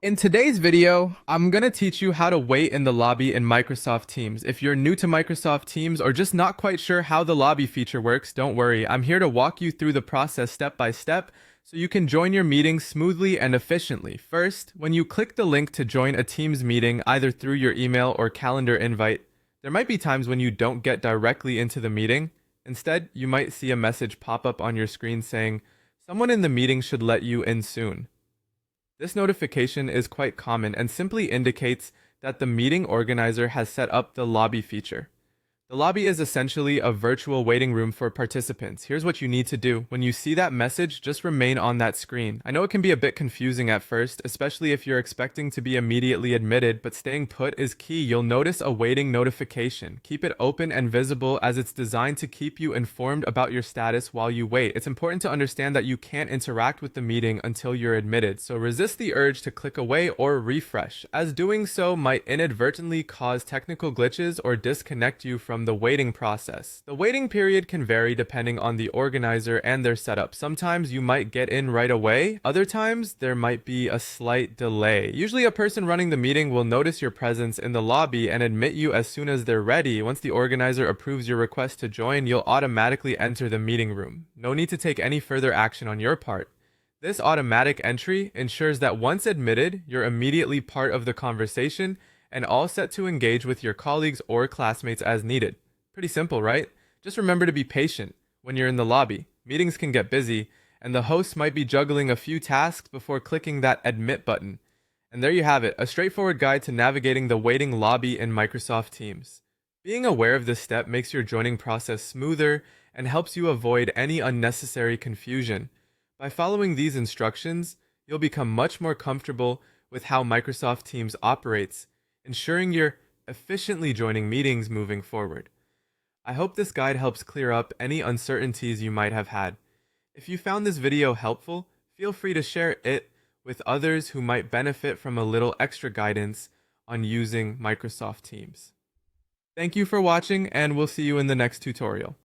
In today's video, I'm gonna teach you how to wait in the lobby in Microsoft Teams. If you're new to Microsoft Teams or just not quite sure how the lobby feature works, don't worry. I'm here to walk you through the process step by step so you can join your meetings smoothly and efficiently. First, when you click the link to join a Teams meeting either through your email or calendar invite, there might be times when you don't get directly into the meeting. Instead, you might see a message pop up on your screen saying, "Someone in the meeting should let you in soon." This notification is quite common and simply indicates that the meeting organizer has set up the lobby feature. The lobby is essentially a virtual waiting room for participants. Here's what you need to do. When you see that message, just remain on that screen. I know it can be a bit confusing at first, especially if you're expecting to be immediately admitted, but staying put is key. You'll notice a waiting notification. Keep it open and visible as it's designed to keep you informed about your status while you wait. It's important to understand that you can't interact with the meeting until you're admitted, so resist the urge to click away or refresh, as doing so might inadvertently cause technical glitches or disconnect you from the waiting process. The waiting period can vary depending on the organizer and their setup. Sometimes you might get in right away, other times there might be a slight delay. Usually a person running the meeting will notice your presence in the lobby and admit you as soon as they're ready. Once the organizer approves your request to join, you'll automatically enter the meeting room. No need to take any further action on your part. This automatic entry ensures that once admitted, you're immediately part of the conversation and all set to engage with your colleagues or classmates as needed. Pretty simple, right? Just remember to be patient when you're in the lobby. Meetings can get busy, and the host might be juggling a few tasks before clicking that admit button. And there you have it, a straightforward guide to navigating the waiting lobby in Microsoft Teams. Being aware of this step makes your joining process smoother and helps you avoid any unnecessary confusion. By following these instructions, you'll become much more comfortable with how Microsoft Teams operates, ensuring you're efficiently joining meetings moving forward. I hope this guide helps clear up any uncertainties you might have had. If you found this video helpful, feel free to share it with others who might benefit from a little extra guidance on using Microsoft Teams. Thank you for watching, and we'll see you in the next tutorial.